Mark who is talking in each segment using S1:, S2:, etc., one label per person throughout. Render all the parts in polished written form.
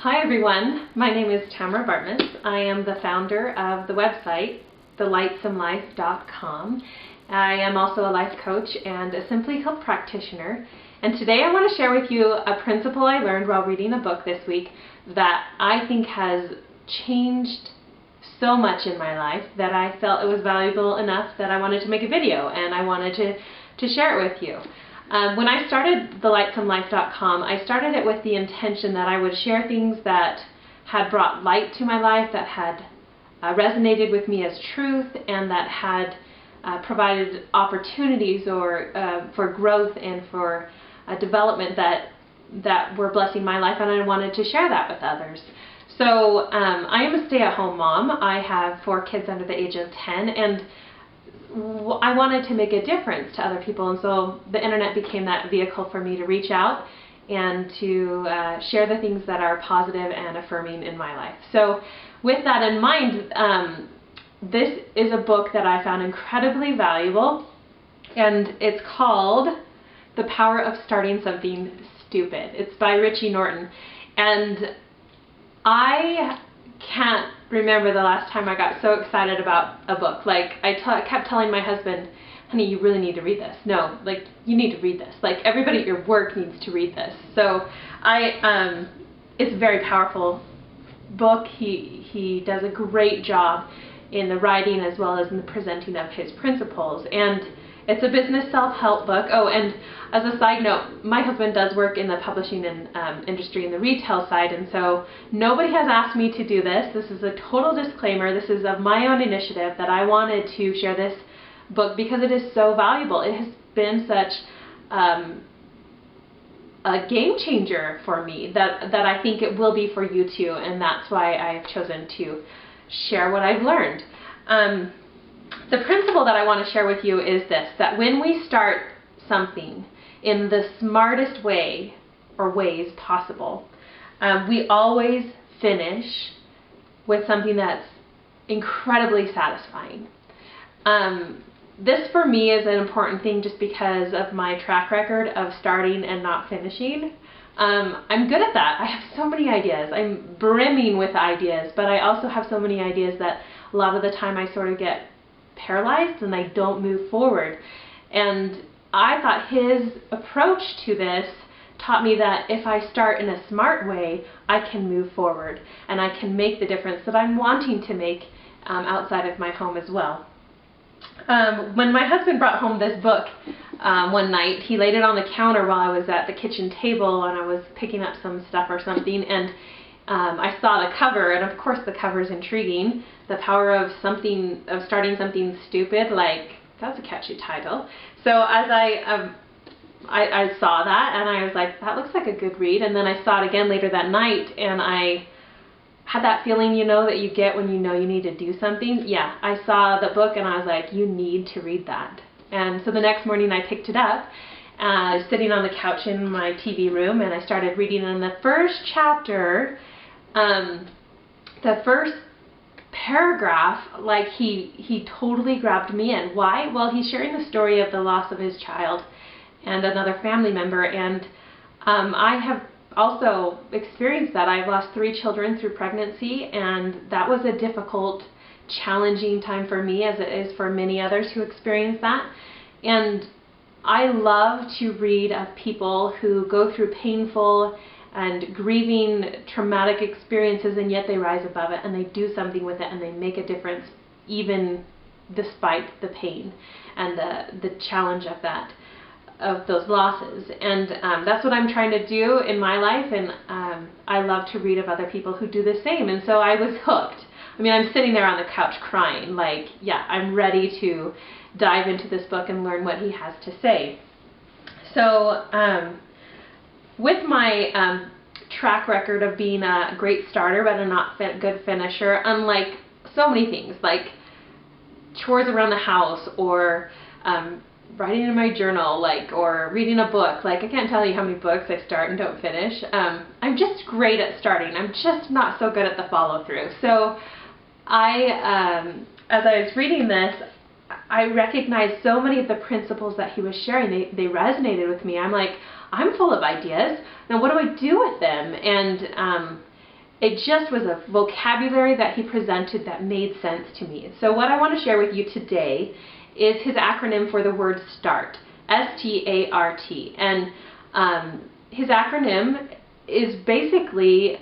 S1: Hi everyone, my name is Tamara Bartmus. I am the founder of the website, thelightsomelife.com. I am also a life coach and a Simply Health practitioner. And today I want to share with you a principle I learned while reading a book this week that I think has changed so much in my life that I felt it was valuable enough that I wanted to make a video and I wanted to share it with you. When I started thelightsomelife.com, I started it with the intention that I would share things that had brought light to my life, that had resonated with me as truth, and that had provided opportunities for growth and for development that were blessing my life, and I wanted to share that with others. So I am a stay-at-home mom. I have 4 kids under the age of 10, and I wanted to make a difference to other people, and so the internet became that vehicle for me to reach out and to share the things that are positive and affirming in my life. So with that in mind, this is a book that I found incredibly valuable, and it's called The Power of Starting Something Stupid. It's by Richie Norton, and I can't remember the last time I got so excited about a book. Like, I kept telling my husband, honey, you really need to read this. No, like, you need to read this. Like, everybody at your work needs to read this. So it's a very powerful book. He does a great job in the writing as well as in the presenting of his principles. And it's a business self-help book. Oh, and as a side note, my husband does work in the publishing and industry in the retail side, and so nobody has asked me to do this. This is a total disclaimer. This is of my own initiative that I wanted to share this book because it is so valuable. It has been such a game changer for me that I think it will be for you too, and that's why I've chosen to share what I've learned. The principle that I want to share with you is this, that when we start something in the smartest way or ways possible, we always finish with something that's incredibly satisfying. This for me is an important thing just because of my track record of starting and not finishing. I'm good at that. I have so many ideas. I'm brimming with ideas, but I also have so many ideas that a lot of the time I sort of get paralyzed and I don't move forward. And I thought his approach to this taught me that if I start in a smart way, I can move forward and I can make the difference that I'm wanting to make outside of my home as well. When my husband brought home this book one night, he laid it on the counter while I was at the kitchen table and I was picking up some stuff or something, and I saw the cover, and of course the cover is intriguing. The power of starting something stupid, like, that's a catchy title. So as I saw that and I was like, that looks like a good read, and then I saw it again later that night and I had that feeling, you know, that you get when you know you need to do something. Yeah, I saw the book and I was like, you need to read that. And so the next morning I picked it up, sitting on the couch in my TV room, and I started reading. And the first chapter, the first paragraph, like, he totally grabbed me in. Why? Well, he's sharing the story of the loss of his child and another family member, and I have also experienced that. I've lost 3 children through pregnancy, and that was a difficult, challenging time for me, as it is for many others who experience that. And I love to read of people who go through painful and grieving, traumatic experiences, and yet they rise above it and they do something with it and they make a difference even despite the pain and the challenge of those losses. And that's what I'm trying to do in my life, and I love to read of other people who do the same. And so I was hooked. I mean, I'm sitting there on the couch crying, like, yeah, I'm ready to dive into this book and learn what he has to say. So with my track record of being a great starter but a not good finisher, unlike so many things like chores around the house or writing in my journal, like, or reading a book, like, I can't tell you how many books I start and don't finish. I'm just great at starting. I'm just not so good at the follow-through. So as I was reading this, I recognized so many of the principles that he was sharing. They resonated with me. I'm like, I'm full of ideas. Now what do I do with them? And It just was a vocabulary that he presented that made sense to me. So what I want to share with you today is his acronym for the word START, S-T-A-R-T. And his acronym is basically,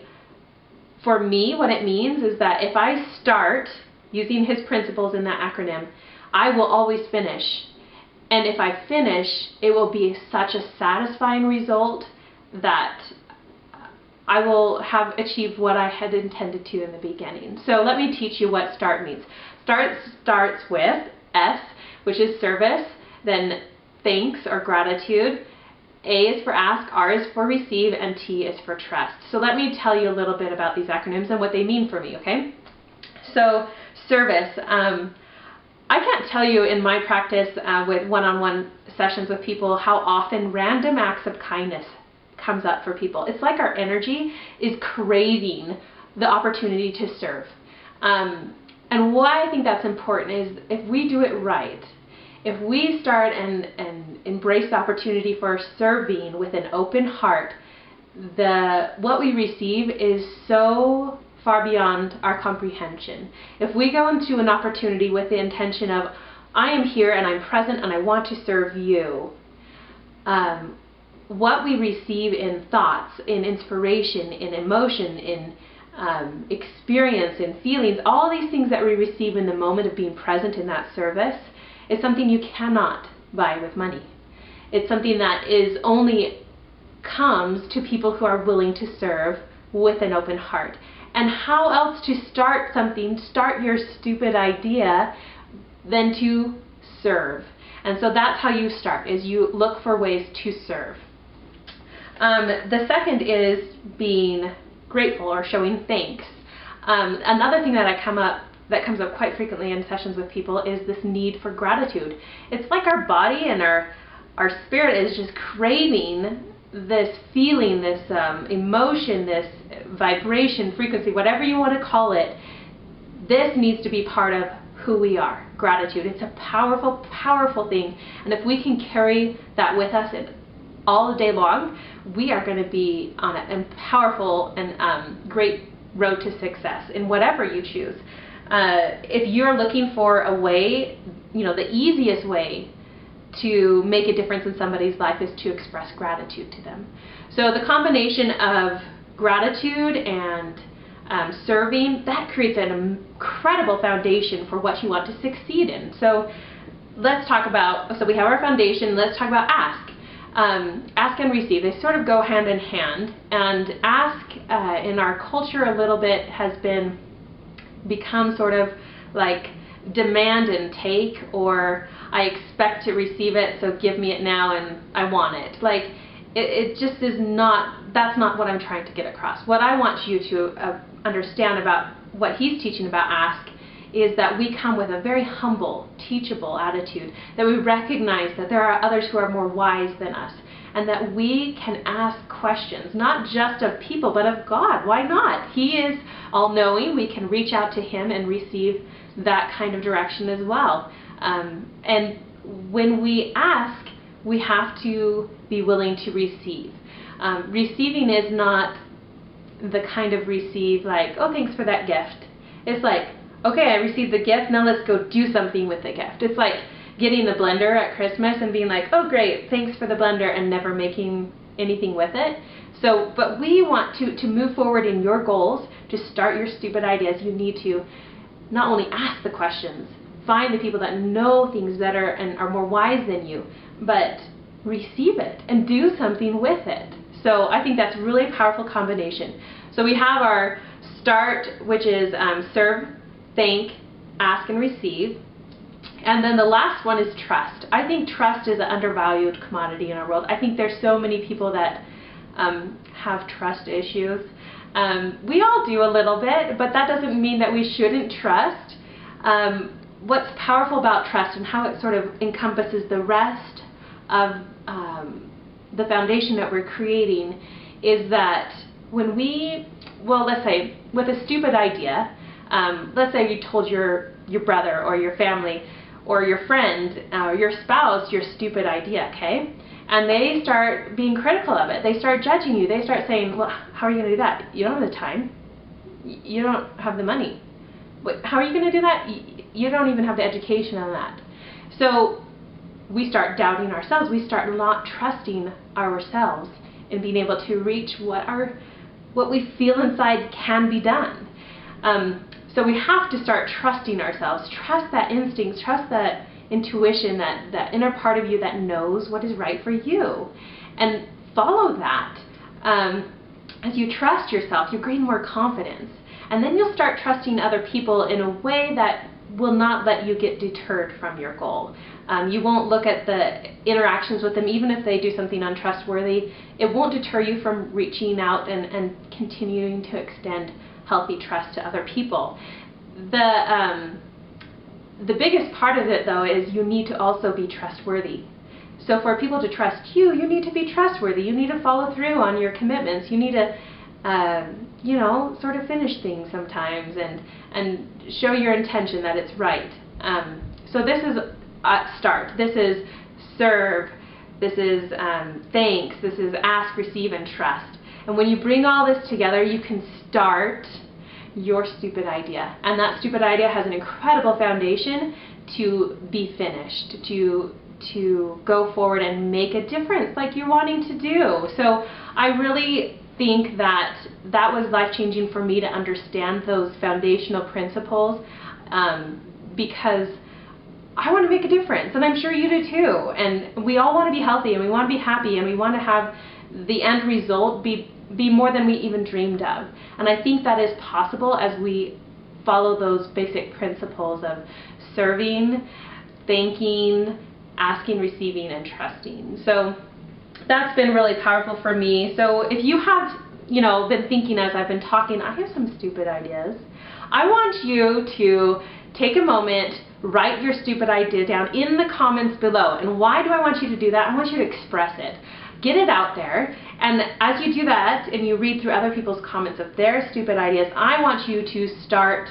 S1: for me, what it means is that if I start using his principles in that acronym, I will always finish. And if I finish, it will be such a satisfying result that I will have achieved what I had intended to in the beginning. So let me teach you what START means. START starts with S, which is service, then thanks or gratitude. A is for ask, R is for receive, and T is for trust. So let me tell you a little bit about these acronyms and what they mean for me, okay? So service. I can't tell you in my practice with one-on-one sessions with people how often random acts of kindness comes up for people. It's like our energy is craving the opportunity to serve. And why I think that's important is if we do it right, if we start and embrace the opportunity for serving with an open heart, what we receive is so far beyond our comprehension. If we go into an opportunity with the intention of, I am here and I'm present and I want to serve you, what we receive in thoughts, in inspiration, in emotion, in experience, in feelings, all these things that we receive in the moment of being present in that service is something you cannot buy with money. It's something that only comes to people who are willing to serve with an open heart. And how else to start something, start your stupid idea, than to serve. And so that's how you start, is you look for ways to serve. The second is being grateful or showing thanks. Another thing that comes up quite frequently in sessions with people is this need for gratitude. It's like our body and our spirit is just craving this feeling, this emotion, this vibration, frequency, whatever you want to call it. This needs to be part of who we are. Gratitude. It's a powerful, powerful thing. And if we can carry that with us all day long, we are going to be on a powerful and great road to success in whatever you choose. If you're looking for a way, the easiest way to make a difference in somebody's life is to express gratitude to them. So the combination of gratitude and serving, that creates an incredible foundation for what you want to succeed in. So let's talk about, so we have our foundation, let's talk about ask. Ask and receive, they sort of go hand in hand, and ask in our culture a little bit has become sort of like demand and take, or I expect to receive it, so give me it now and I want it. Like, it just is not, that's not what I'm trying to get across. What I want you to understand about what he's teaching about ask is that we come with a very humble, teachable attitude, that we recognize that there are others who are more wise than us, and that we can ask questions, not just of people, but of God. Why not? He is all-knowing. We can reach out to him and receive that kind of direction as well. And when we ask, we have to be willing to receive. Receiving is not the kind of receive like, oh, thanks for that gift. It's like, okay, I received the gift, now let's go do something with the gift. It's like getting the blender at Christmas and being like, oh great, thanks for the blender, and never making anything with it. So, but we want to move forward in your goals, to start your stupid ideas. You need to not only ask the questions, find the people that know things better and are more wise than you, but receive it and do something with it. So I think that's really a powerful combination. So we have our start, which is serve, thank, ask, and receive. And then the last one is trust. I think trust is an undervalued commodity in our world. I think there's so many people that have trust issues. We all do a little bit, but that doesn't mean that we shouldn't trust. What's powerful about trust and how it sort of encompasses the rest of the foundation that we're creating is that when we, well, let's say with a stupid idea, let's say you told your brother or your family or your friend or your spouse your stupid idea, okay? And they start being critical of it. They start judging you. They start saying, well, how are you going to do that? You don't have the time. You don't have the money. How are you going to do that? You don't even have the education on that. So we start doubting ourselves. We start not trusting ourselves in being able to reach what we feel inside can be done. So we have to start trusting ourselves. Trust that instinct. Trust that intuition, that inner part of you that knows what is right for you. And follow that. As you trust yourself, you gain more confidence. And then you'll start trusting other people in a way that will not let you get deterred from your goal. You won't look at the interactions with them, even if they do something untrustworthy. It won't deter you from reaching out and continuing to extend healthy trust to other people. The biggest part of it, though, is you need to also be trustworthy. So for people to trust you, you need to be trustworthy. You need to follow through on your commitments. You need to, sort of finish things sometimes and show your intention that it's right. So this is start. This is serve. This is thanks. This is ask, receive, and trust. And when you bring all this together, you can start your stupid idea. And that stupid idea has an incredible foundation to be finished, to go forward and make a difference like you're wanting to do. So I really think that was life-changing for me to understand those foundational principles, because I want to make a difference, and I'm sure you do too. And we all want to be healthy, and we want to be happy, and we want to have the end result be more than we even dreamed of. And I think that is possible as we follow those basic principles of serving, thanking, asking, receiving, and trusting. So that's been really powerful for me. So if you have, been thinking as I've been talking, I have some stupid ideas. I want you to take a moment, write your stupid idea down in the comments below. And why do I want you to do that? I want you to express it. Get it out there. And as you do that and you read through other people's comments of their stupid ideas, I want you to start.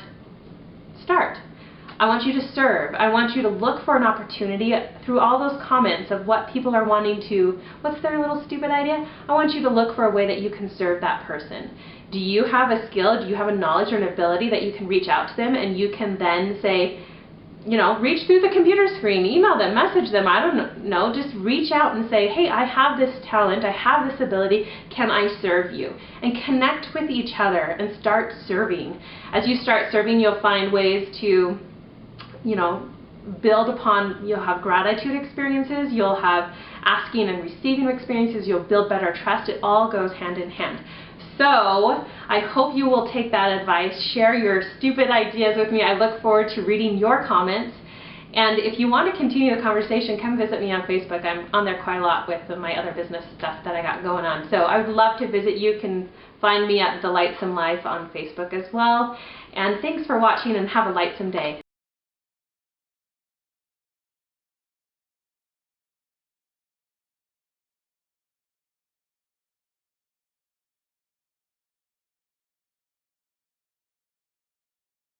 S1: I want you to serve. I want you to look for an opportunity through all those comments of what people are wanting to, what's their little stupid idea? I want you to look for a way that you can serve that person. Do you have a skill? Do you have a knowledge or an ability that you can reach out to them and you can then say, reach through the computer screen, email them, message them, I don't know, just reach out and say, hey, I have this talent, I have this ability, can I serve you? And connect with each other and start serving. As you start serving, you'll find ways to build upon, you'll have gratitude experiences, you'll have asking and receiving experiences, you'll build better trust. It all goes hand in hand. So I hope you will take that advice, share your stupid ideas with me. I look forward to reading your comments. And if you want to continue the conversation, come visit me on Facebook. I'm on there quite a lot with my other business stuff that I got going on. So I would love to visit you. You can find me at Delightsome Life on Facebook as well. And thanks for watching, and have a lightsome day.